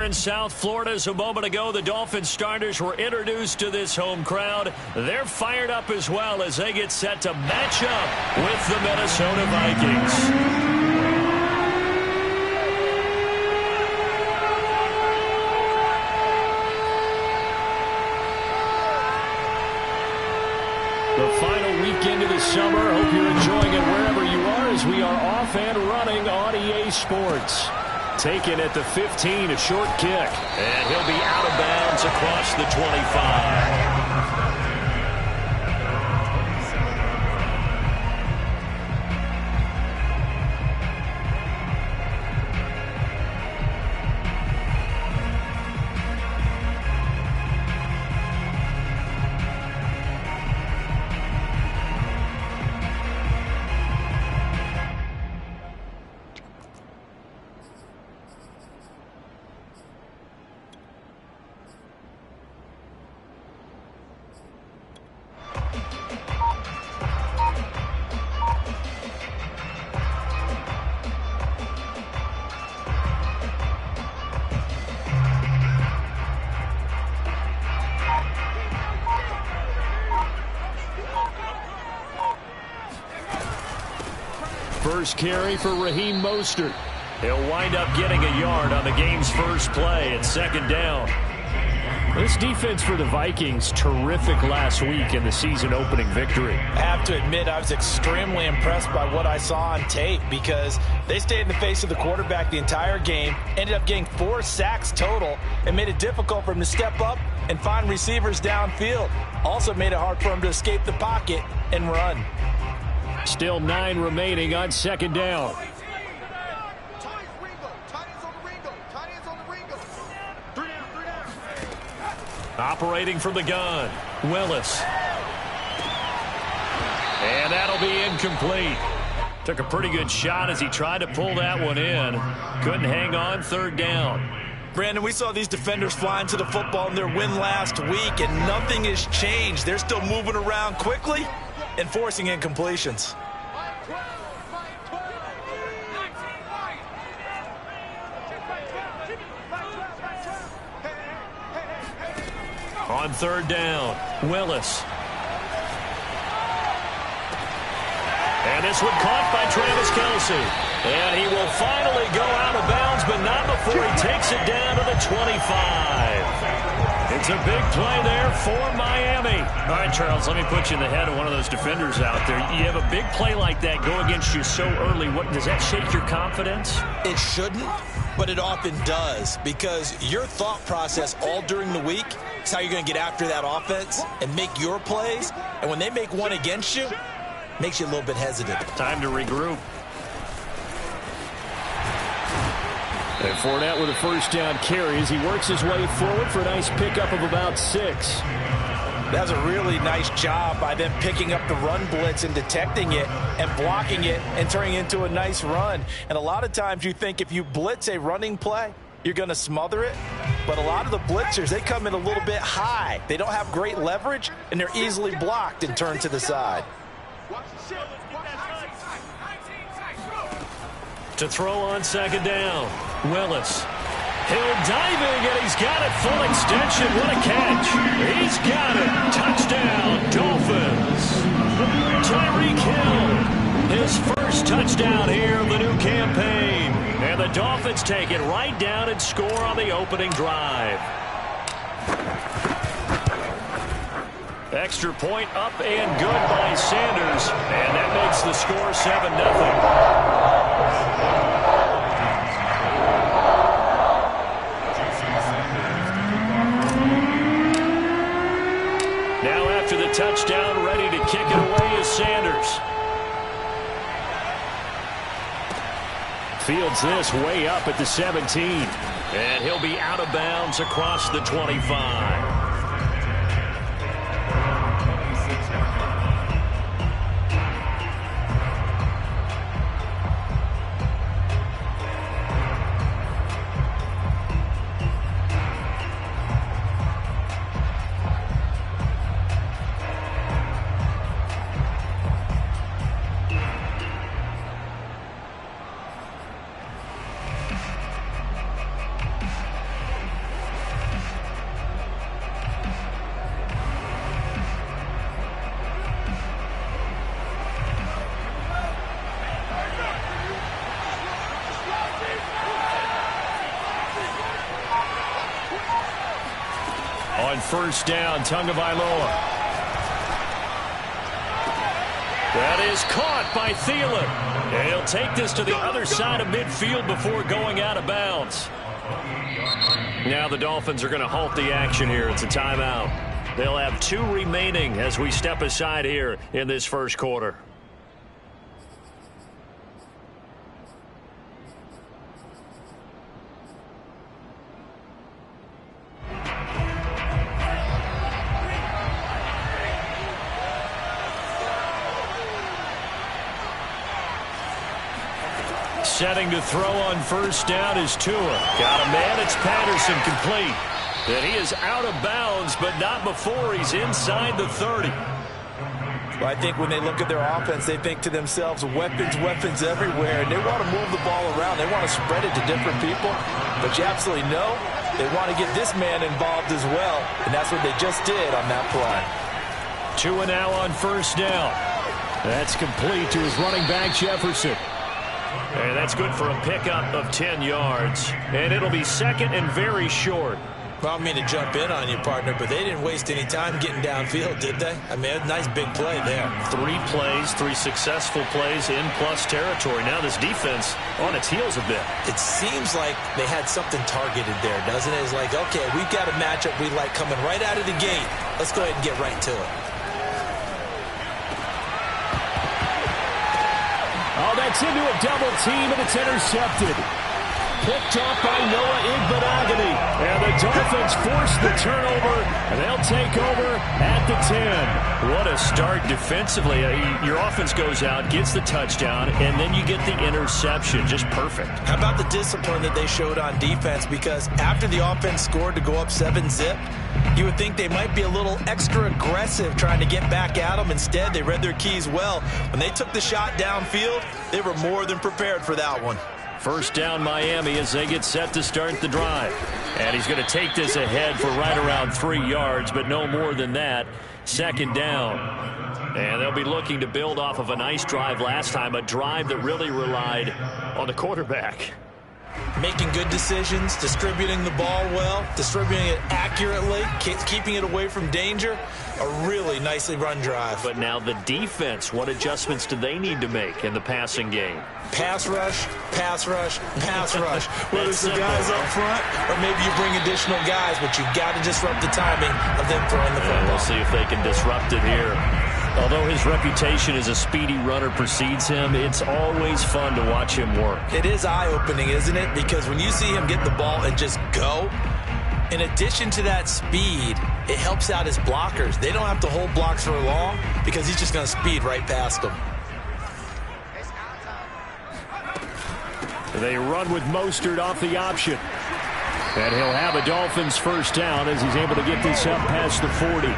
In South Florida, a moment ago, the Dolphins starters were introduced to this home crowd. They're fired up as well as they get set to match up with the Minnesota Vikings. The final weekend of the summer. Hope you're enjoying it wherever you are as we are off and running on EA Sports. Taken at the 15, a short kick. And he'll be out of bounds across the 25. First carry for Raheem Mostert. He'll wind up getting a yard on the game's first play at second down. This defense for the Vikings, terrific last week in the season-opening victory. I have to admit, I was extremely impressed by what I saw on tape because they stayed in the face of the quarterback the entire game, ended up getting 4 sacks total, and made it difficult for him to step up and find receivers downfield. Also made it hard for him to escape the pocket and run. Still 9 remaining on second down. Operating from the gun, Willis. And that'll be incomplete. Took a pretty good shot as he tried to pull that one in. Couldn't hang on, third down. Brandon, we saw these defenders flying to the football in their win last week, and nothing has changed. They're still moving around quickly and forcing incompletions. On third down, Willis. And this one caught by Travis Kelce. And he will finally go out of bounds, but not before he takes it down to the 25. It's a big play there for Miami. All right, Charles, let me put you in the head of one of those defenders out there. You have a big play like that go against you so early. What does that shake your confidence? It shouldn't, but it often does, because your thought process all during the week is how you're going to get after that offense and make your plays. And when they make one against you, it makes you a little bit hesitant. Time to regroup. And Fournette with a first down carry as he works his way forward for a nice pickup of about 6. That was a really nice job by them picking up the run blitz and detecting it and blocking it and turning it into a nice run. And a lot of times you think if you blitz a running play, you're going to smother it. But a lot of the blitzers, they come in a little bit high. They don't have great leverage, and they're easily blocked and turned to the side. To throw on second down, Willis. He'll diving, and he's got it full extension. What a catch. He's got it. Touchdown, Dolphins. Tyreek Hill, his first touchdown here of the new campaign. And the Dolphins take it right down and score on the opening drive. Extra point up and good by Sanders. And that makes the score 7-0. Touchdown, ready to kick it away is Sanders. Fields this way up at the 17. And he'll be out of bounds across the 25. On first down, Tagovailoa. That is caught by Thielen. And he'll take this to the other side of midfield before going out of bounds. Now the Dolphins are going to halt the action here. It's a timeout. They'll have 2 remaining as we step aside here in this first quarter. Setting to throw on first down is Tua. Got a man. It's Patterson, complete. And he is out of bounds, but not before he's inside the 30. Well, I think when they look at their offense, they think to themselves, weapons, weapons everywhere. And they want to move the ball around. They want to spread it to different people. But you absolutely know they want to get this man involved as well. And that's what they just did on that play. Tua now on first down. That's complete to his running back, Jefferson. And that's good for a pickup of 10 yards. And it'll be second and very short. Well, I don't mean to jump in on you, partner, but they didn't waste any time getting downfield, did they? I mean, a nice big play there. 3 plays, 3 successful plays in plus territory. Now this defense on its heels a bit. It seems like they had something targeted there, doesn't it? It's like, okay, we've got a matchup we like coming right out of the gate. Let's go ahead and get right to it. Oh, that's into a double team, and it's intercepted. Picked off by Noah Igbenogany. And the Dolphins force the turnover, and they'll take over at the 10. What a start defensively. Your offense goes out, gets the touchdown, and then you get the interception. Just perfect. How about the discipline that they showed on defense? Because after the offense scored to go up 7-zip, you would think they might be a little extra aggressive trying to get back at them. Instead, they read their keys well. When they took the shot downfield, they were more than prepared for that one. First down, Miami, as they get set to start the drive. And he's going to take this ahead for right around 3 yards, but no more than that. Second down. And they'll be looking to build off of a nice drive last time, a drive that really relied on the quarterback. Making good decisions, distributing the ball well, distributing it accurately, keeping it away from danger. A really nicely run drive. But now the defense, what adjustments do they need to make in the passing game? Pass rush, pass rush, pass rush. Whether it's the guys up front or maybe you bring additional guys, but you've got to disrupt the timing of them throwing the football. We'll see if they can disrupt it here. Although his reputation as a speedy runner precedes him, it's always fun to watch him work. It is eye-opening, isn't it? Because when you see him get the ball and just go, in addition to that speed, it helps out his blockers. They don't have to hold blocks for long because he's just going to speed right past them. They run with Mostert off the option. And he'll have a Dolphins first down as he's able to get this up past the 40.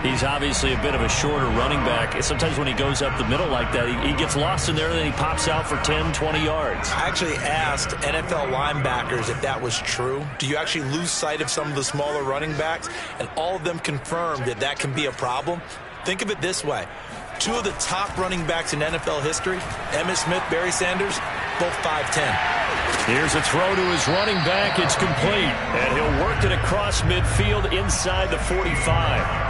He's obviously a bit of a shorter running back. Sometimes when he goes up the middle like that, he gets lost in there and then he pops out for 10, 20 yards. I actually asked NFL linebackers if that was true. Do you actually lose sight of some of the smaller running backs? And all of them confirmed that that can be a problem. Think of it this way. 2 of the top running backs in NFL history, Emmitt Smith, Barry Sanders, both 5'10". Here's a throw to his running back. It's complete. And he'll work it across midfield inside the 45.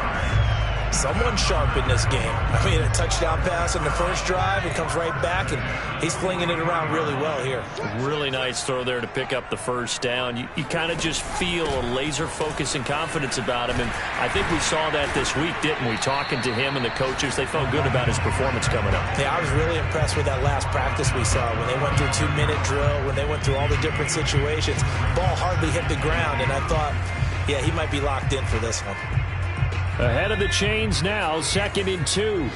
Someone sharp in this game. I mean, a touchdown pass on the first drive. It comes right back, and he's flinging it around really well here. Really nice throw there to pick up the first down. You kind of just feel a laser focus and confidence about him, and I think we saw that this week, didn't we? Talking to him and the coaches, they felt good about his performance coming up. Yeah, I was really impressed with that last practice we saw when they went through a 2-minute drill, when they went through all the different situations. Ball hardly hit the ground, and I thought, yeah, he might be locked in for this one. Ahead of the chains now, 2nd and 2.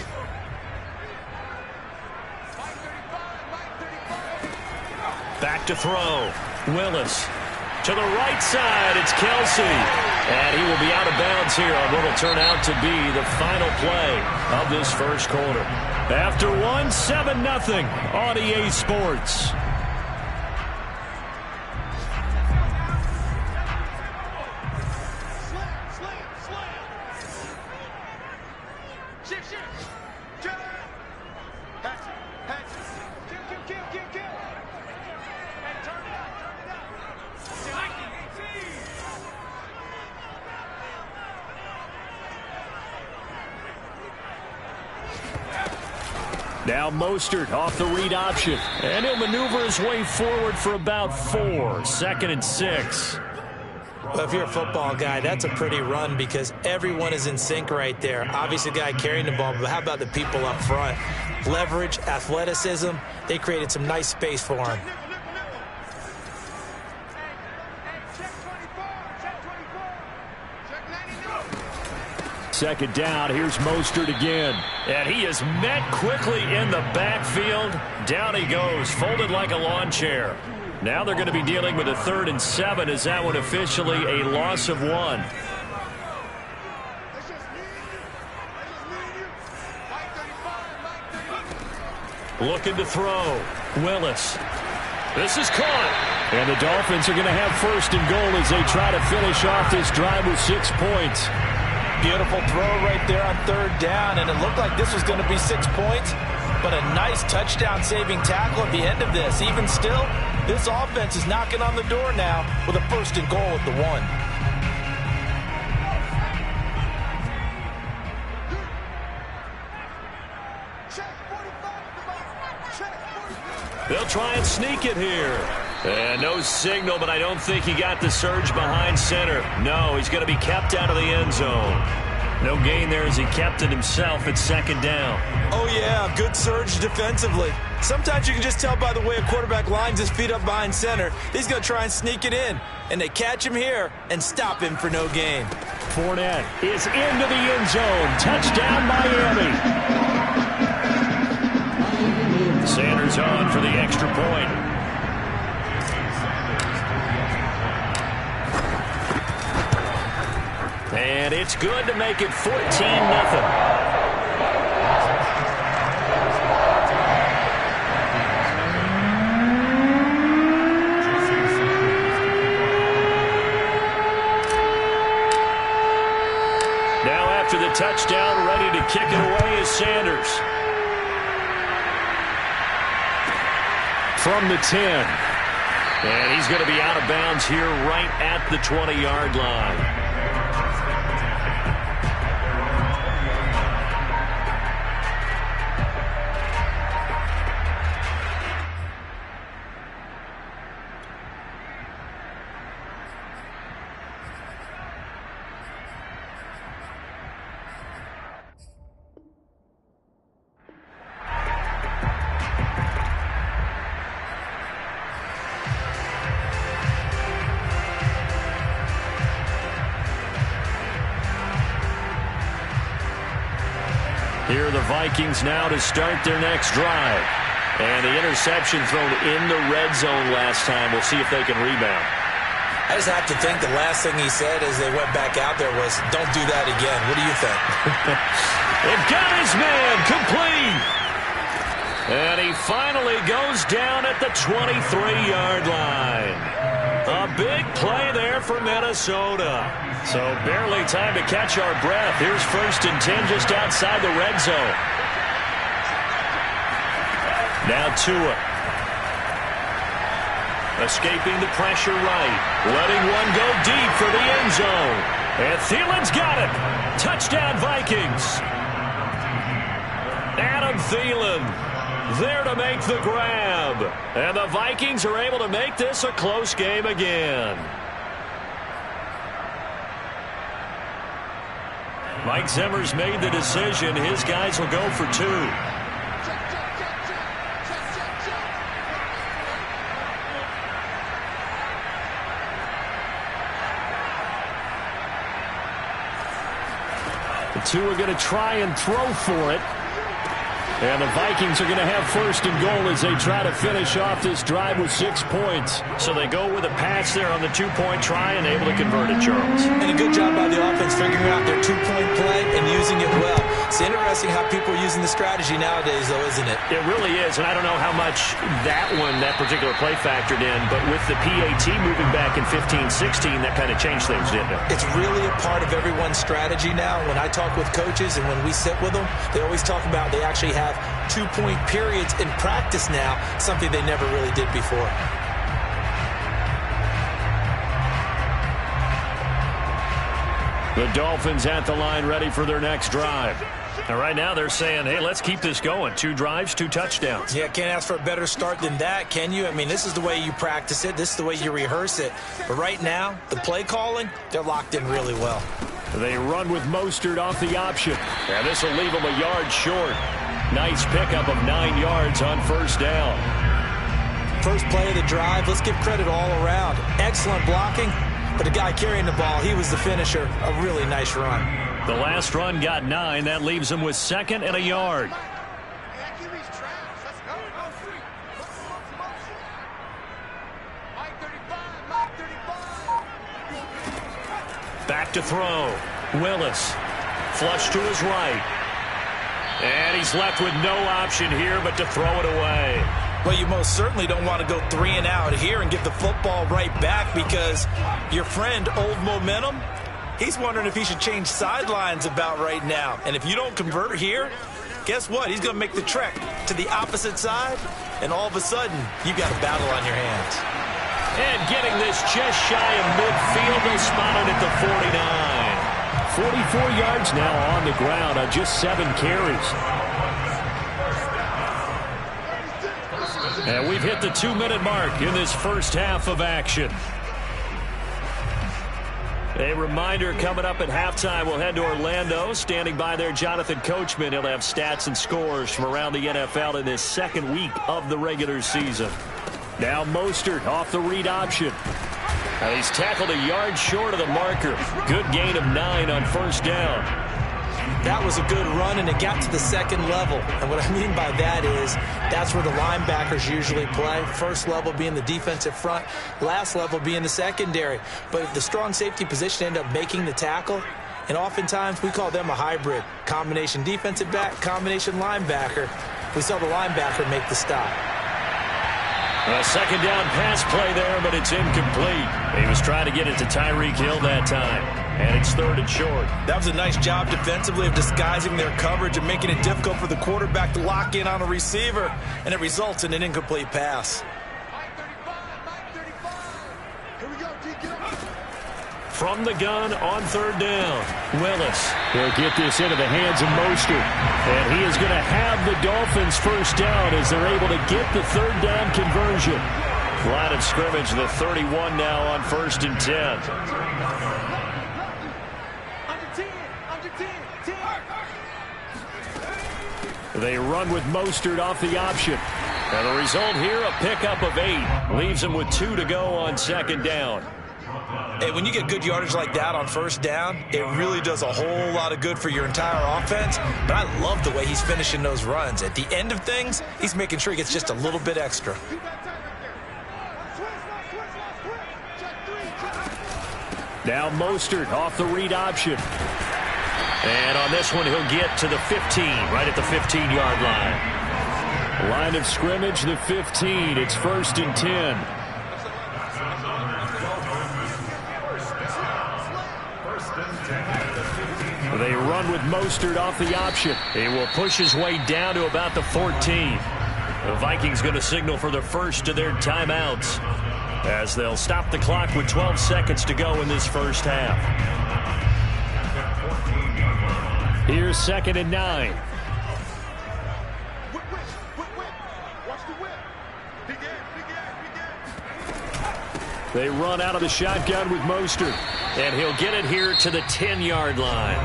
Back to throw. Willis to the right side. It's Kelsey. And he will be out of bounds here on what will turn out to be the final play of this first quarter. After 7-0 on EA Sports. Now Mostert off the read option. And he'll maneuver his way forward for about 4. 2nd and 6. Well, if you're a football guy, that's a pretty run because everyone is in sync right there. Obviously, the guy carrying the ball, but how about the people up front? Leverage, athleticism, they created some nice space for him. Second down, here's Mostert again. And he is met quickly in the backfield. Down he goes, folded like a lawn chair. Now they're going to be dealing with a 3rd and 7 as that one officially a loss of 1. Looking to throw. Willis. This is caught. And the Dolphins are going to have 1st and goal as they try to finish off this drive with 6 points. Beautiful throw right there on 3rd down, and it looked like this was going to be 6 points, but a nice touchdown-saving tackle at the end of this. Even still, this offense is knocking on the door now with a 1st and goal at the 1. They'll try and sneak it here. And no signal, but I don't think he got the surge behind center. No, he's going to be kept out of the end zone. No gain there as he kept it himself at 2nd down. Oh, yeah, good surge defensively. Sometimes you can just tell by the way a quarterback lines his feet up behind center. He's going to try and sneak it in. And they catch him here and stop him for no gain. Fournette is into the end zone. Touchdown, Miami. Sanders on for the extra point. And it's good to make it 14-0. Now after the touchdown, ready to kick it away is Sanders. From the 10. And he's going to be out of bounds here right at the 20-yard line. Here are the Vikings now to start their next drive. And the interception thrown in the red zone last time. We'll see if they can rebound. I just have to think the last thing he said as they went back out there was, don't do that again. What do you think? They've got his man complete. And he finally goes down at the 23-yard line. A big play there for Minnesota. So barely time to catch our breath. Here's 1st and 10 just outside the red zone. Now Tua. Escaping the pressure right. Letting one go deep for the end zone. And Thielen's got it. Touchdown Vikings. Adam Thielen there to make the grab. And the Vikings are able to make this a close game again. Mike Zimmer's made the decision. His guys will go for 2. The 2 are going to try and throw for it. And the Vikings are going to have 1st and goal as they try to finish off this drive with 6 points. So they go with a pass there on the 2-point try and able to convert it, Charles. And a good job by the offense figuring out their 2-point play and using it well. It's interesting how people are using the strategy nowadays, though, isn't it? It really is, and I don't know how much that particular play factored in, but with the PAT moving back in 15-16, that kind of changed things, didn't it? It's really a part of everyone's strategy now. When I talk with coaches and when we sit with them, they always talk about they actually have 2-point periods in practice now, something they never really did before. The Dolphins at the line ready for their next drive. And right now they're saying, hey, let's keep this going. 2 drives, 2 touchdowns. Yeah, can't ask for a better start than that, can you? I mean, this is the way you practice it. This is the way you rehearse it. But right now, the play calling, they're locked in really well. They run with Mostert off the option. And this will leave them a yard short. Nice pickup of 9 yards on first down. First play of the drive, let's give credit all around. Excellent blocking, but the guy carrying the ball, he was the finisher. A really nice run. The last run got 9. That leaves him with 2nd and a yard. Back to throw. Willis. Flush to his right. And he's left with no option here but to throw it away. Well, you most certainly don't want to go 3 and out here and give the football right back because your friend, Old Momentum, he's wondering if he should change sidelines about right now. And if you don't convert here, guess what? He's going to make the trek to the opposite side, and all of a sudden, you've got a battle on your hands. And getting this just shy of midfield, they'll spot it at the 49. 44 yards now on the ground on just 7 carries. And we've hit the 2-minute mark in this first half of action. A reminder, coming up at halftime, we'll head to Orlando. Standing by there, Jonathan Coachman. He'll have stats and scores from around the NFL in this second week of the regular season. Now Mostert off the read option. Now he's tackled a yard short of the marker. Good gain of 9 on first down. That was a good run, and it got to the second level. And what I mean by that is that's where the linebackers usually play. First level being the defensive front, last level being the secondary. But the strong safety position ended up making the tackle, and oftentimes we call them a hybrid. Combination defensive back, combination linebacker. We saw the linebacker make the stop. A second down pass play there, but it's incomplete. He was trying to get it to Tyreek Hill that time. And it's 3rd and short. That was a nice job defensively of disguising their coverage and making it difficult for the quarterback to lock in on a receiver. And it results in an incomplete pass. From the gun on 3rd down, Willis will get this into the hands of Mostert. And he is going to have the Dolphins first down as they're able to get the 3rd down conversion. Line of scrimmage, the 31 now on 1st and 10. They run with Mostert off the option. And the result here, a pickup of 8. Leaves them with 2 to go on 2nd down. Hey, when you get good yardage like that on first down, it really does a whole lot of good for your entire offense. But I love the way he's finishing those runs. At the end of things, he's making sure he gets just a little bit extra. Now Mostert off the read option. And on this one, he'll get to the 15, right at the 15-yard line. Line of scrimmage, the 15. It's 1st and 10. They run with Mostert off the option. He will push his way down to about the 14. The Vikings going to signal for the first of their timeouts as they'll stop the clock with 12 seconds to go in this first half. Here's 2nd and 9. They run out of the shotgun with Mostert, and he'll get it here to the 10-yard line.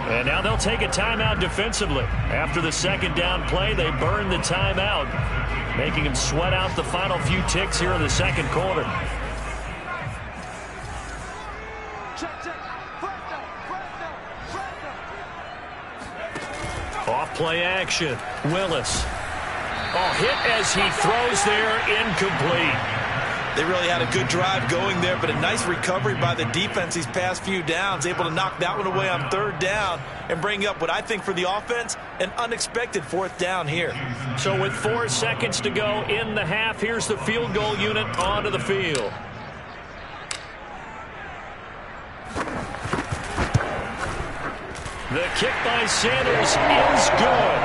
And now they'll take a timeout defensively. After the 2nd down play, they burn the timeout, making him sweat out the final few ticks here in the 2nd quarter. Off play action. Willis. Oh, hit as he throws there, incomplete. They really had a good drive going there, but a nice recovery by the defense these past few downs, able to knock that one away on 3rd down and bring up what I think for the offense, an unexpected 4th down here. So with 4 seconds to go in the half, here's the field goal unit onto the field. The kick by Sanders is good.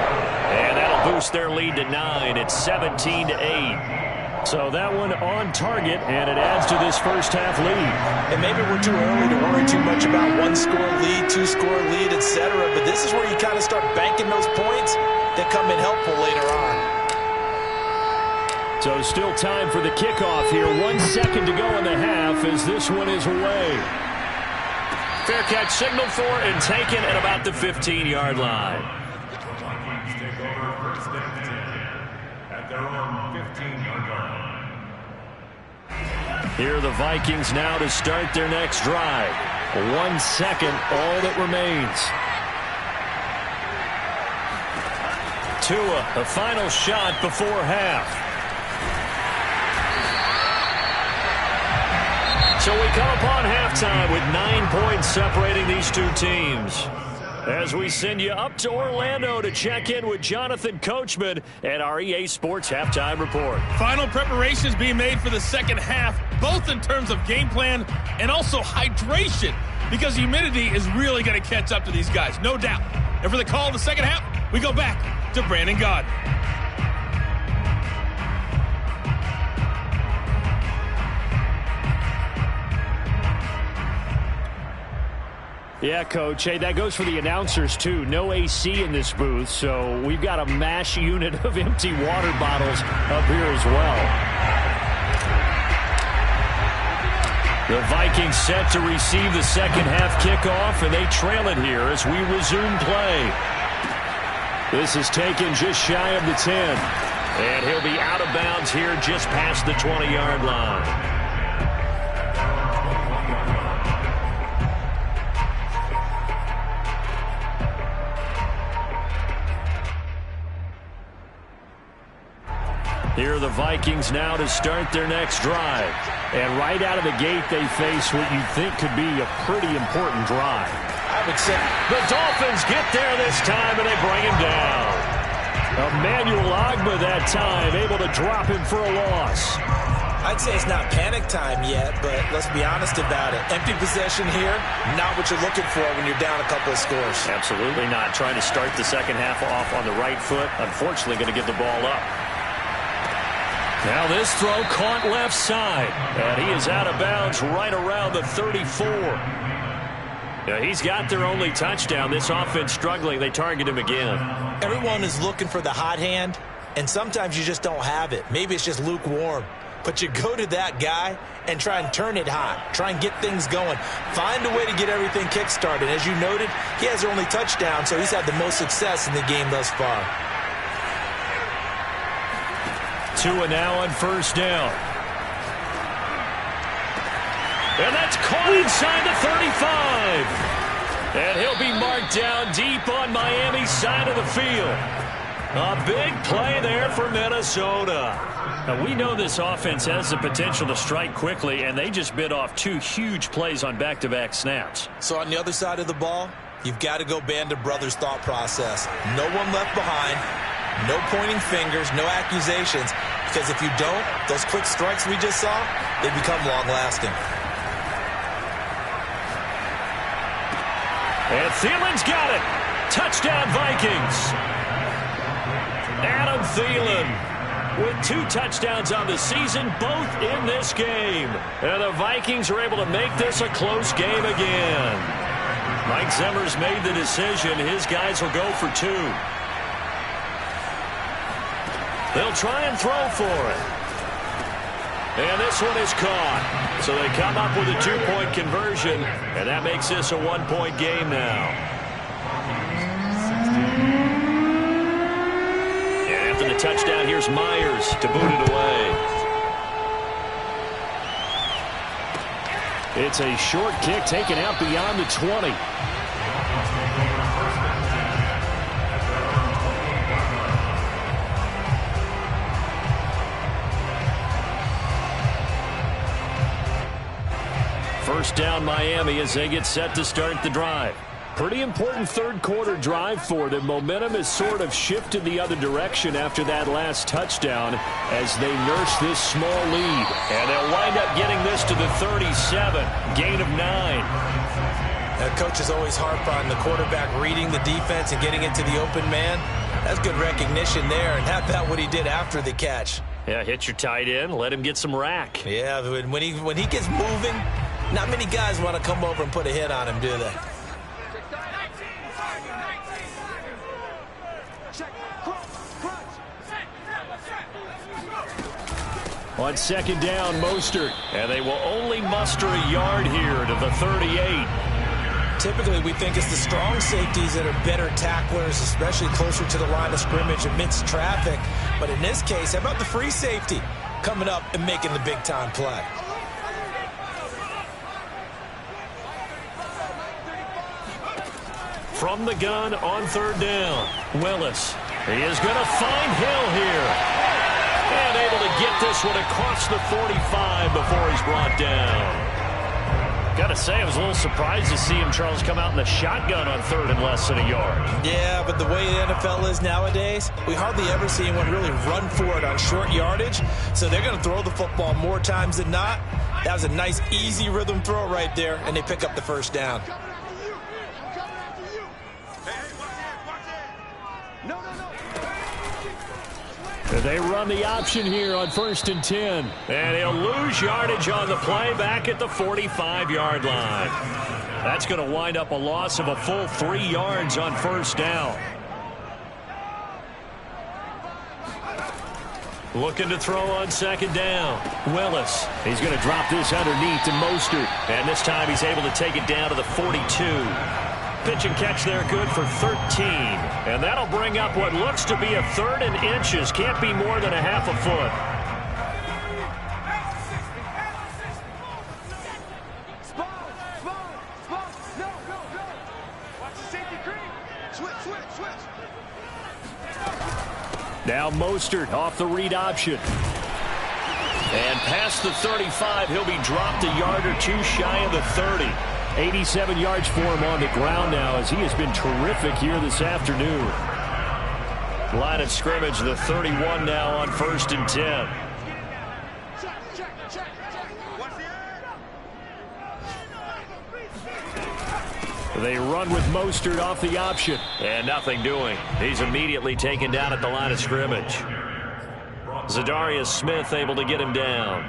And that'll boost their lead to 9. It's 17-8. So that one on target, and it adds to this first half lead. And maybe we're too early to worry too much about one-score lead, two-score lead, etc. But this is where you kind of start banking those points that come in helpful later on. So still time for the kickoff here. 1 second to go in the half as this one is away. Fair catch signaled for and taken at about the 15-yard line. At their own 15-yard line. Here are the Vikings now to start their next drive. 1 second, all that remains. Tua, a final shot before half. So we come upon halftime with 9 points separating these two teams. As we send you up to Orlando to check in with Jonathan Coachman at our EA Sports Halftime Report. Final preparations being made for the second half, both in terms of game plan and also hydration, because humidity is really going to catch up to these guys, no doubt. And for the call of the second half, we go back to Brandon Gaudin. Yeah, Coach. Hey, that goes for the announcers, too. No AC in this booth, so we've got a mash unit of empty water bottles up here as well. The Vikings set to receive the second half kickoff, and they trail it here as we resume play. This is taken just shy of the 10, and he'll be out of bounds here just past the 20-yard line. Here are the Vikings now to start their next drive. And right out of the gate, they face what you think could be a pretty important drive. I would say the Dolphins get there this time, and they bring him down. Emmanuel Ogbah that time, able to drop him for a loss. I'd say it's not panic time yet, but let's be honest about it. Empty possession here, not what you're looking for when you're down a couple of scores. Absolutely not. Trying to start the second half off on the right foot. Unfortunately, going to give the ball up. Now this throw caught left side, and he is out of bounds right around the 34. Yeah, he's got their only touchdown. This offense struggling. They target him again. Everyone is looking for the hot hand, and sometimes you just don't have it. Maybe it's just lukewarm. But you go to that guy and try and turn it hot. Try and get things going. Find a way to get everything kick-started. As you noted, he has their only touchdown, so he's had the most success in the game thus far. Tua now on first down. And that's caught inside the 35. And he'll be marked down deep on Miami's side of the field. A big play there for Minnesota. Now, we know this offense has the potential to strike quickly, and they just bit off 2 huge plays on back-to-back snaps. So on the other side of the ball, you've got to go Band of Brothers thought process. No one left behind. No pointing fingers, no accusations, because if you don't, those quick strikes we just saw, they become long-lasting. And Thielen's got it. Touchdown, Vikings. Adam Thielen with 2 touchdowns on the season, both in this game. And the Vikings are able to make this a close game again. Mike Zimmer's made the decision. His guys will go for 2. They'll try and throw for it. And this one is caught. So they come up with a 2-point conversion, and that makes this a 1-point game now. And after the touchdown, here's Myers to boot it away. It's a short kick taken out beyond the 20. First down Miami as they get set to start the drive. Pretty important third-quarter drive for them. Momentum has sort of shifted the other direction after that last touchdown as they nurse this small lead. And they'll wind up getting this to the 37, gain of 9. Coach is always harp on the quarterback reading the defense and getting into the open man. That's good recognition there, and how about what he did after the catch? Yeah, hit your tight end, let him get some rack. Yeah, when he gets moving, not many guys want to come over and put a hit on him, do they? On second down, Mostert. And they will only muster a yard here to the 38. Typically, we think it's the strong safeties that are better tacklers, especially closer to the line of scrimmage amidst traffic. But in this case, how about the free safety coming up and making the big-time play? From the gun on third down, Willis. He is going to find Hill here. And able to get this one across the 45 before he's brought down. Got to say, I was a little surprised to see him, Charles, come out in the shotgun on third and less than a yard. Yeah, but the way the NFL is nowadays, we hardly ever see anyone really run for it on short yardage. So they're going to throw the football more times than not. That was a nice, easy rhythm throw right there, and they pick up the first down. They run the option here on 1st and 10. And he'll lose yardage on the play back at the 45-yard line. That's going to wind up a loss of a full 3 yards on first down. Looking to throw on second down. Willis. He's going to drop this underneath to Mostert. And this time he's able to take it down to the 42. Pitch and catch there, good for 13. And that'll bring up what looks to be a 3rd and inches. Can't be more than a half a foot. Now Mostert off the read option. And past the 35, he'll be dropped a yard or two shy of the 30. 87 yards for him on the ground now as he has been terrific here this afternoon. Line of scrimmage, the 31 now on 1st and 10. They run with Mostert off the option. And nothing doing. He's immediately taken down at the line of scrimmage. Zadarius Smith able to get him down.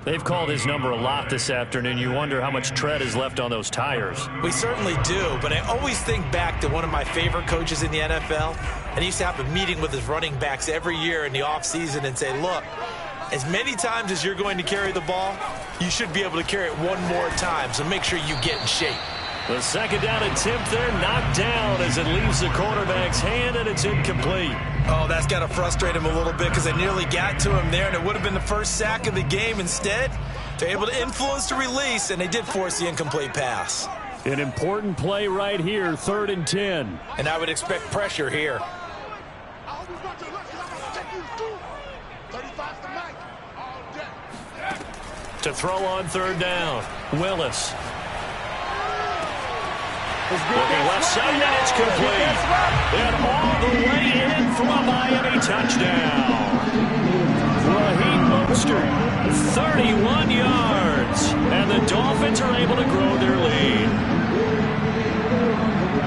They've called his number a lot this afternoon. You wonder how much tread is left on those tires. We certainly do, but I always think back to one of my favorite coaches in the NFL, and he used to have a meeting with his running backs every year in the offseason and say, look, as many times as you're going to carry the ball, you should be able to carry it one more time, so make sure you get in shape. The second down attempt there knocked down as it leaves the quarterback's hand, and it's incomplete. Oh, that's got to frustrate him a little bit because I nearly got to him there, and it would have been the first sack of the game. Instead, they're able to influence the release, and they did force the incomplete pass. An important play right here, 3rd and 10. And I would expect pressure here. To throw on 3rd down, Willis. Looking left side, and it's complete. And all the way in for a Miami touchdown. Raheem Mostert, 31 yards. And the Dolphins are able to grow their lead.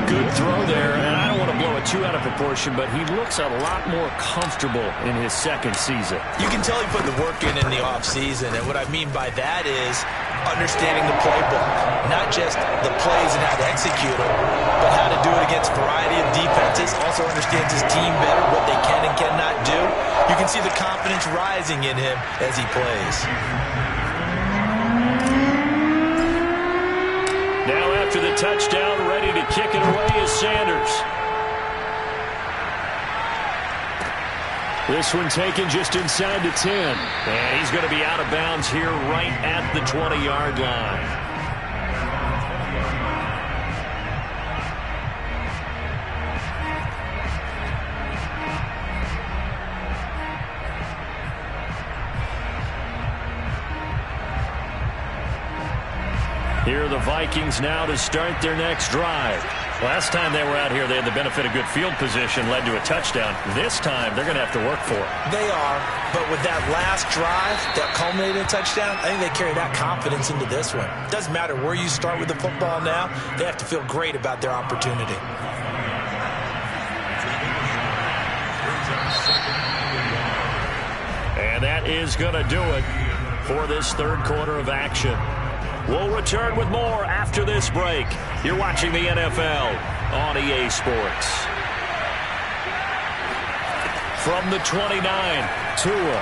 Good throw there, and I don't want to blow it too out of proportion, but he looks a lot more comfortable in his second season. You can tell he put the work in the offseason, and what I mean by that is understanding the playbook, not just the plays and how to execute them, but how to do it against a variety of defenses. Also understands his team better, what they can and cannot do. You can see the confidence rising in him as he plays. Now after the touchdown, ready to kick it away is Sanders. This one taken just inside the 10. And he's going to be out of bounds here right at the 20-yard line. Here are the Vikings now to start their next drive. Last time they were out here, they had the benefit of good field position, led to a touchdown. This time, they're going to have to work for it. They are, but with that last drive that culminated in a touchdown, I think they carry that confidence into this one. Doesn't matter where you start with the football now, they have to feel great about their opportunity. And And that is going to do it for this third quarter of action. We'll return with more after this break. You're watching the NFL on EA Sports. From the 29, Tua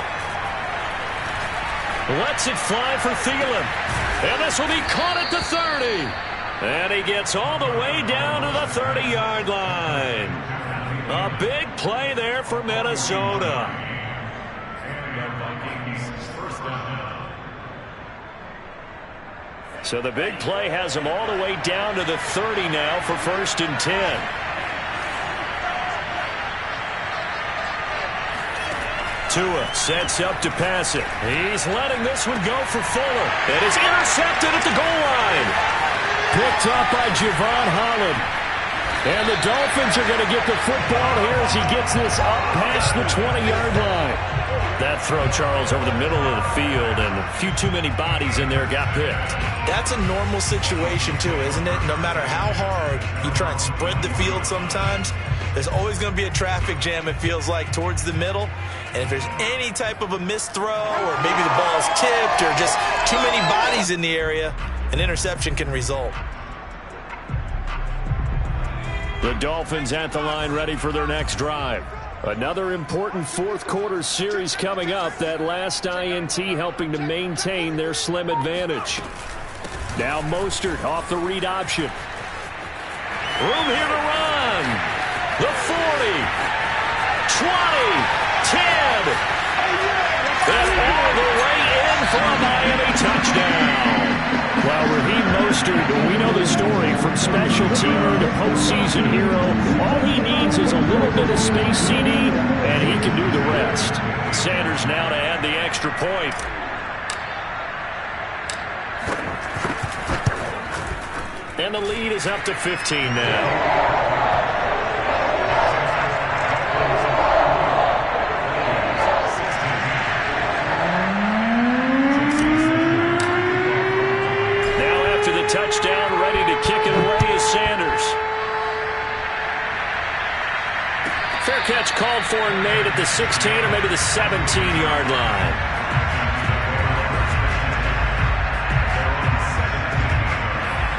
lets it fly for Thielen. And this will be caught at the 30. And he gets all the way down to the 30-yard line. A big play there for Minnesota. So the big play has him all the way down to the 30 now for 1st and 10. Tua sets up to pass it. He's letting this one go for Fuller. It is intercepted at the goal line. Picked up by Javon Holland. And the Dolphins are going to get the football here as he gets this up past the 20-yard line. That throw, Charles, over the middle of the field, and a few too many bodies in there got picked. That's a normal situation, too, isn't it? No matter how hard you try and spread the field sometimes, there's always going to be a traffic jam, it feels like, towards the middle. And if there's any type of a missed throw, or maybe the ball's tipped, or just too many bodies in the area, an interception can result. The Dolphins at the line ready for their next drive. Another important fourth quarter series coming up. That last INT helping to maintain their slim advantage. Now Mostert off the read option. Room here to run. The 40. 20. 10. And all the way in for a Miami touchdown. Well, Raheem Mostert, we know the story, from special teamer to postseason hero. All he needs is a little bit of space, CD, and he can do the rest. Sanders now to add the extra point. And the lead is up to 15 now. Touchdown, ready to kick it away is Sanders. Fair catch called for and made at the 16 or maybe the 17-yard line.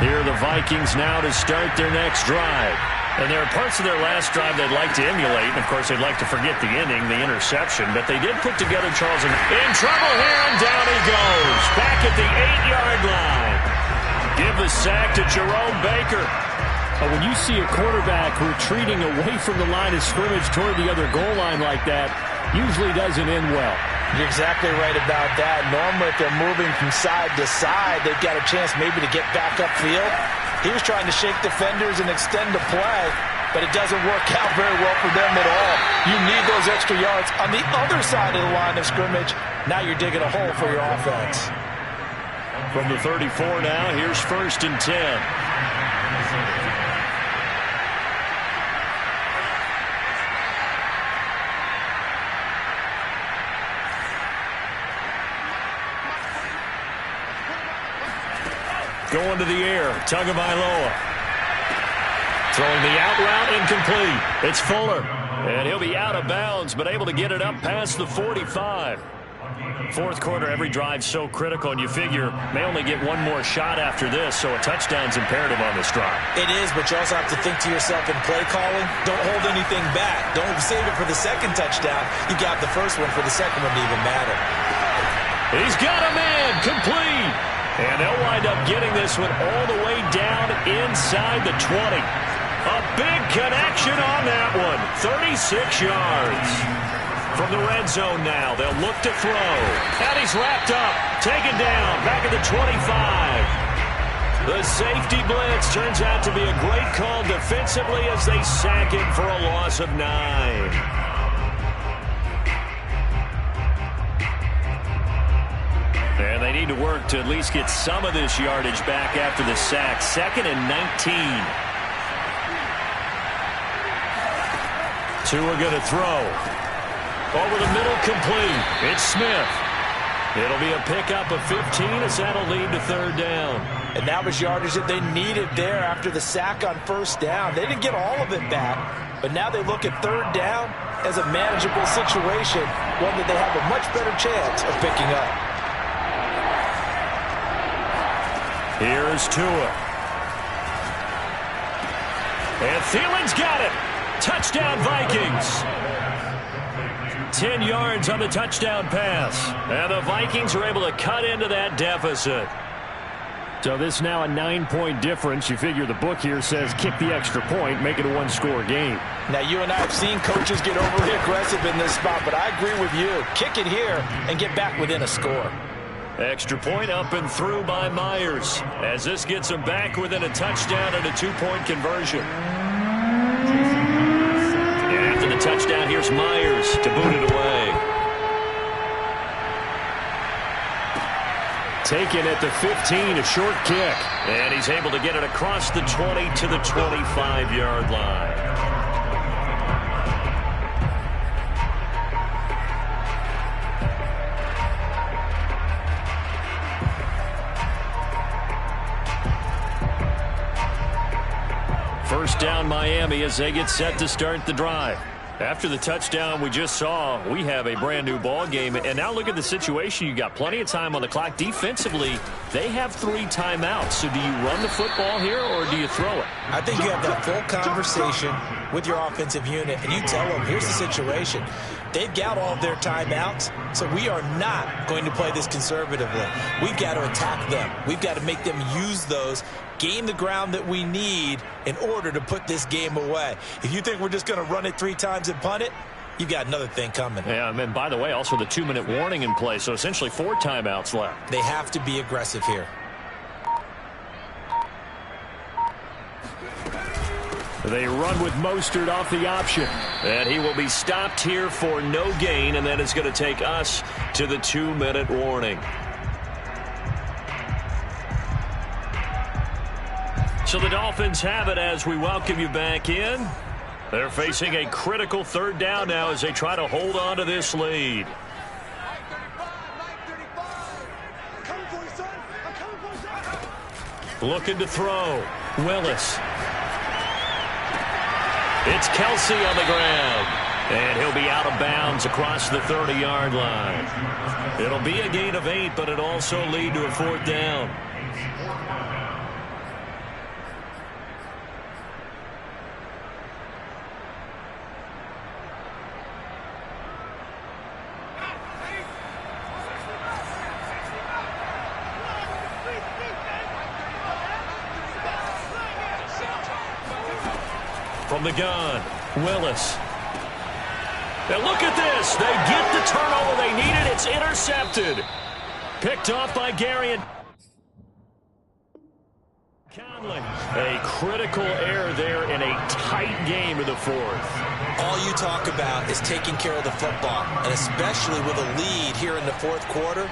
Here are the Vikings now to start their next drive. And there are parts of their last drive they'd like to emulate. And, of course, they'd like to forget the ending, the interception. But they did put together Charles in trouble here, and down he goes. Back at the 8-yard line. Give the sack to Jerome Baker. When you see a quarterback retreating away from the line of scrimmage toward the other goal line like that, usually doesn't end well. You're exactly right about that. Normally, if they're moving from side to side, they've got a chance maybe to get back upfield. He was trying to shake defenders and extend the play, but it doesn't work out very well for them at all. You need those extra yards on the other side of the line of scrimmage. Now you're digging a hole for your offense. From the 34 now, here's 1st and 10. Going to the air, Tagovailoa. Throwing the out route, incomplete. It's Fuller, and he'll be out of bounds, but able to get it up past the 45. Fourth quarter, every drive so critical, and you figure may only get one more shot after this, so a touchdown's imperative on this drive. It is, but you also have to think to yourself in play calling, don't hold anything back. Don't save it for the second touchdown. You got the first one for the second one to even matter. He's got a man, complete. And they'll wind up getting this one all the way down inside the 20. A big connection on that one, 36 yards. From the red zone now, they'll look to throw. And he's wrapped up, taken down, back at the 25. The safety blitz turns out to be a great call defensively as they sack him for a loss of 9. And they need to work to at least get some of this yardage back after the sack. 2nd and 19. Tua going to throw. Over the middle, complete. It's Smith. It'll be a pickup of 15 as that'll lead to 3rd down. And that was yardage that they needed there after the sack on 1st down. They didn't get all of it back, but now they look at 3rd down, as a manageable situation, one that they have a much better chance of picking up. Here's Tua. And Thielen's got it. Touchdown, Vikings. 10 yards on the touchdown pass. And the Vikings are able to cut into that deficit. So this now a 9-point difference. You figure the book here says kick the extra point, make it a one-score game. Now, you and I have seen coaches get overly aggressive in this spot, but I agree with you. Kick it here and get back within a score. Extra point up and through by Myers, as this gets him back within a touchdown and a 2-point conversion. And after the touchdown, here's Myers to boot it away. Taken at the 15, a short kick. And he's able to get it across the 20 to the 25-yard line. First down, Miami, as they get set to start the drive. After the touchdown we just saw, we have a brand new ball game. And now look at the situation. You got plenty of time on the clock. Defensively, they have 3 timeouts. So do you run the football here or do you throw it? I think you have that full conversation with your offensive unit, and you tell them, here's the situation. They've got all of their timeouts, so we are not going to play this conservatively. We've got to attack them. We've got to make them use those, gain the ground that we need in order to put this game away. If you think we're just going to run it 3 times and punt it, you've got another thing coming. Yeah, and by the way, also the 2-minute warning in play, so essentially 4 timeouts left. They have to be aggressive here. They run with Mostert off the option. And he will be stopped here for no gain, and then it's going to take us to the 2-minute warning. So the Dolphins have it as we welcome you back in. They're facing a critical 3rd down now as they try to hold on to this lead. Looking to throw. Willis. It's Kelsey on the ground. And he'll be out of bounds across the 30-yard line. It'll be a gain of 8, but it'll also lead to a 4th down. From the gun, Willis. And look at this. They get the turnover they needed. It's intercepted. Picked off by Gary. Conley. A critical error there in a tight game in the 4th. All you talk about is taking care of the football, and especially with a lead here in the 4th quarter.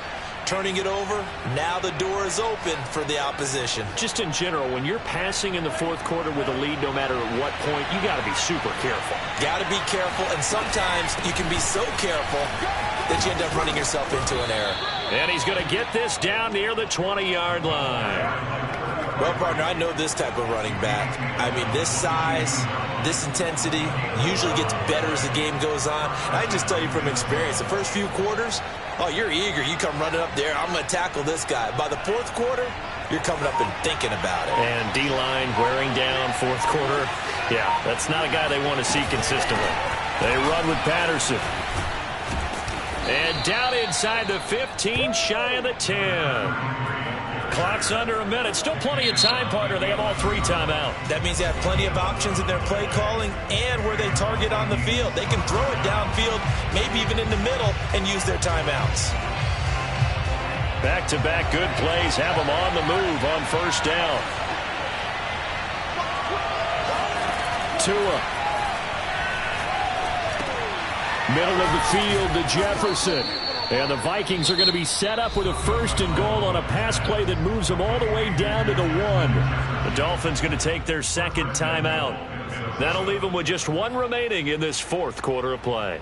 Turning it over, now the door is open for the opposition. Just in general, when you're passing in the 4th quarter with a lead, no matter at what point, you got to be super careful. Got to be careful, and sometimes you can be so careful that you end up running yourself into an error. And he's going to get this down near the 20-yard line. Well, partner, I know this type of running back. I mean, this size, this intensity usually gets better as the game goes on. And I just tell you from experience, the first few quarters, oh, you're eager. You come running up there. I'm going to tackle this guy. By the 4th quarter, you're coming up and thinking about it. And D-line wearing down 4th quarter. Yeah, that's not a guy they want to see consistently. They run with Patterson. And down inside the 15, shy of the 10. Clock's under a minute. Still plenty of time, partner. They have all 3 timeout. That means they have plenty of options in their play calling and where they target on the field. They can throw it downfield, maybe even in the middle, and use their timeouts. Back-to-back good plays have them on the move on 1st down. Tua. Middle of the field to Jefferson. And the Vikings are going to be set up with a 1st and goal on a pass play that moves them all the way down to the 1. The Dolphins going to take their 2nd timeout. That'll leave them with just 1 remaining in this 4th quarter of play.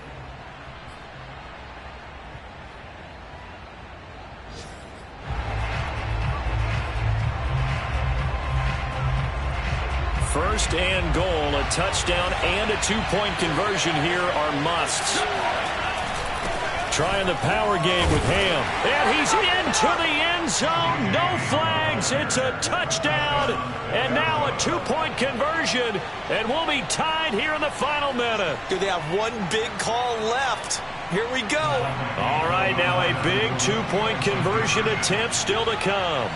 First and goal, a touchdown and a 2-point conversion here are musts. Trying the power game with Ham. And he's into the end zone. No flags. It's a touchdown. And now a 2-point conversion. And we'll be tied here in the final minute. Do they have one big call left? Here we go. All right, now a big 2-point conversion attempt still to come.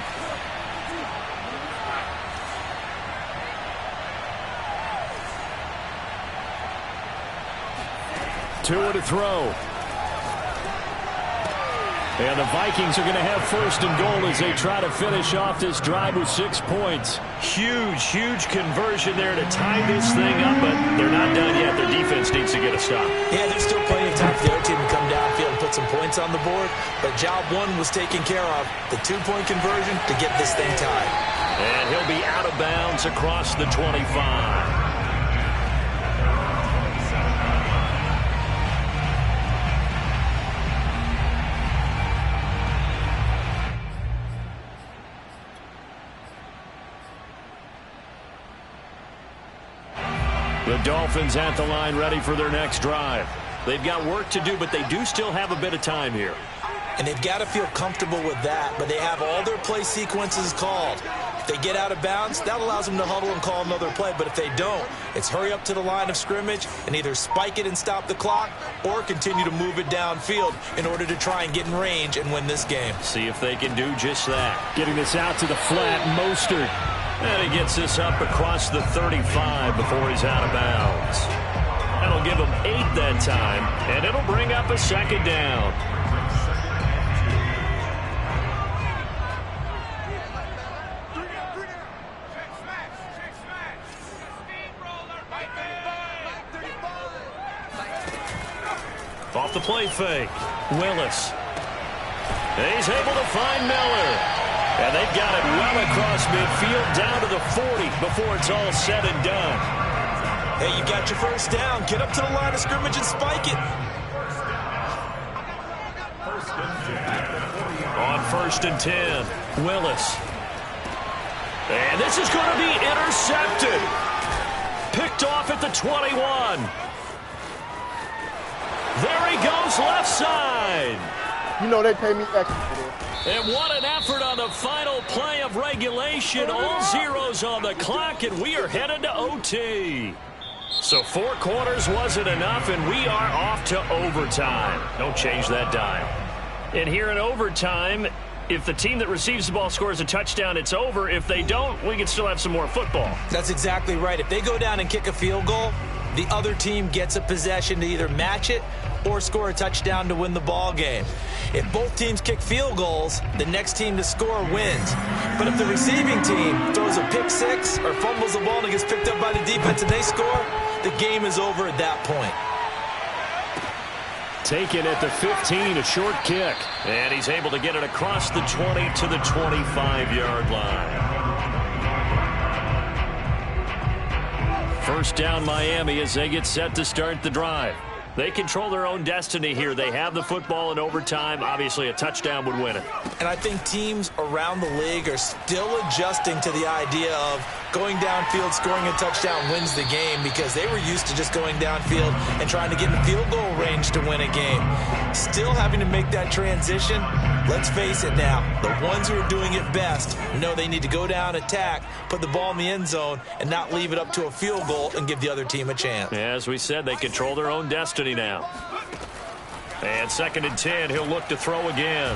Tua to throw. And the Vikings are going to have first and goal as they try to finish off this drive with 6 points. Huge, huge conversion there to tie this thing up, but they're not done yet. Their defense needs to get a stop. Yeah, there's still plenty of time for the other team to come downfield and put some points on the board, but job one was taken care of. The 2-point conversion to get this thing tied. And he'll be out of bounds across the 25. The Dolphins at the line ready for their next drive. They've got work to do, but they do still have a bit of time here. And they've got to feel comfortable with that, but they have all their play sequences called. If they get out of bounds, that allows them to huddle and call another play. But if they don't, it's hurry up to the line of scrimmage and either spike it and stop the clock or continue to move it downfield in order to try and get in range and win this game. See if they can do just that. Getting this out to the flat, Mostert. And he gets this up across the 35 before he's out of bounds. That'll give him 8 that time, and it'll bring up a second down. Off the play fake, Willis. He's able to find Miller. And they've got it well across midfield down to the 40 before it's all said and done. Hey, you got your first down. Get up to the line of scrimmage and spike it. On 1st and 10, Willis. And this is going to be intercepted. Picked off at the 21. There he goes left side. You know they pay me extra for this. And what an effort on the final play of regulation. All zeros on the clock, and we are headed to OT. So 4 quarters wasn't enough, and we are off to overtime. Don't change that dime. And here in overtime, if the team that receives the ball scores a touchdown, it's over. If they don't, we can still have some more football. That's exactly right. If they go down and kick a field goal, the other team gets a possession to either match it or score a touchdown to win the ball game. If both teams kick field goals, the next team to score wins. But if the receiving team throws a pick six or fumbles the ball and it gets picked up by the defense and they score, the game is over at that point. Taken at the 15, a short kick. And he's able to get it across the 20 to the 25-yard line. First down Miami as they get set to start the drive. They control their own destiny here. They have the football in overtime. Obviously, a touchdown would win it. And I think teams around the league are still adjusting to the idea of going downfield, scoring a touchdown wins the game because they were used to just going downfield and trying to get in field goal range to win a game. Still having to make that transition. Let's face it now, the ones who are doing it best know they need to go down, attack, put the ball in the end zone, and not leave it up to a field goal and give the other team a chance. As we said, they control their own destiny now. And 2nd and 10, he'll look to throw again.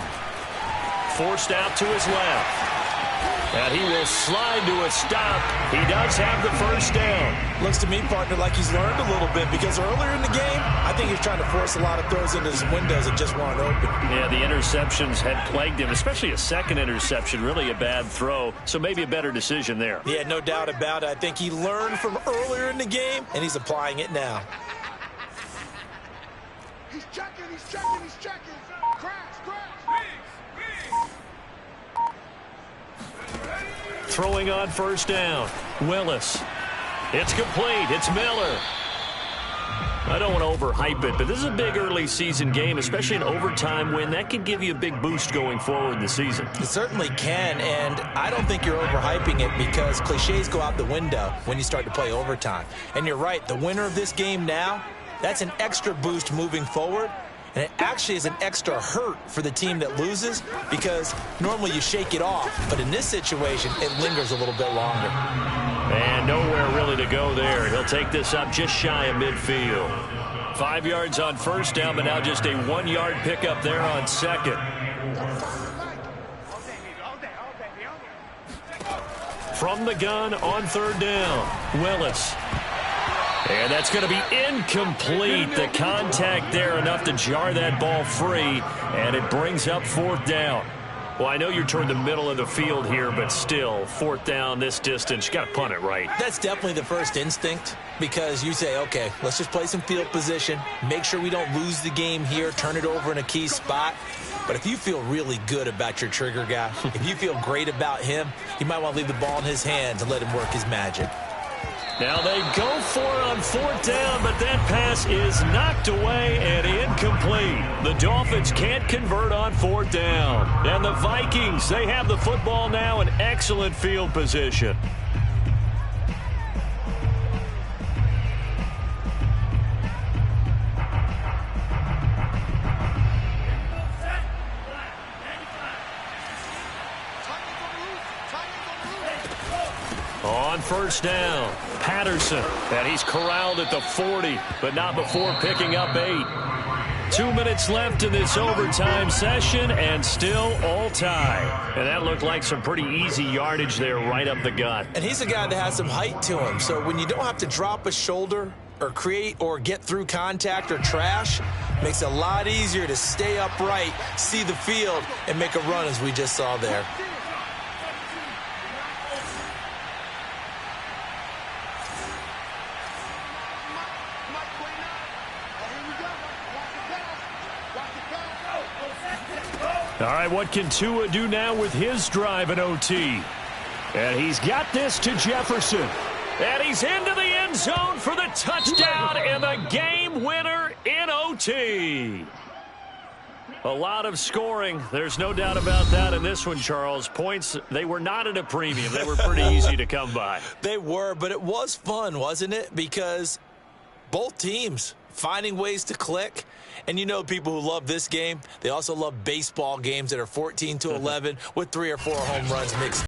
Forced out to his left. And he will slide to a stop. He does have the first down. Looks to me, partner, like he's learned a little bit because earlier in the game, I think he was trying to force a lot of throws into some windows that just weren't open. Yeah, the interceptions had plagued him, especially a second interception, really a bad throw. So maybe a better decision there. Yeah, no doubt about it. I think he learned from earlier in the game, and he's applying it now. He's checking, he's checking, he's checking. Crash. Throwing on first down. Willis. It's complete. It's Miller. I don't want to overhype it, but this is a big early season game, especially an overtime win. That can give you a big boost going forward in the season. It certainly can, and I don't think you're overhyping it because cliches go out the window when you start to play overtime. And you're right, the winner of this game now, that's an extra boost moving forward. And it actually is an extra hurt for the team that loses because normally you shake it off. But in this situation, it lingers a little bit longer. And nowhere really to go there. He'll take this up just shy of midfield. 5 yards on first down, but now just a 1-yard pickup there on second. From the gun on third down, Willis. And that's going to be incomplete. The contact there enough to jar that ball free, and it brings up fourth down. Well, I know you're toward the middle of the field here, but still, fourth down this distance, you got to punt it right. That's definitely the first instinct because you say, okay, let's just play some field position, make sure we don't lose the game here, turn it over in a key spot. But if you feel really good about your trigger guy, if you feel great about him, you might want to leave the ball in his hands and let him work his magic. Now they go for it on fourth down, but that pass is knocked away and incomplete. The Dolphins can't convert on fourth down. And the Vikings, they have the football now in excellent field position. On first down, Patterson, and he's corralled at the 40, but not before picking up 8. 2 minutes left in this overtime session, and still all tie. And that looked like some pretty easy yardage there right up the gut. And he's a guy that has some height to him, so when you don't have to drop a shoulder or create or get through contact or trash, makes it a lot easier to stay upright, see the field, and make a run as we just saw there. All right, what can Tua do now with his drive in OT? And he's got this to Jefferson. And he's into the end zone for the touchdown and the game winner in OT. A lot of scoring. There's no doubt about that in this one, Charles. Points, they were not at a premium. They were pretty easy to come by. They were, but it was fun, wasn't it? Because both teams finding ways to click. And you know people who love this game, they also love baseball games that are 14-11 with 3 or 4 home runs mixed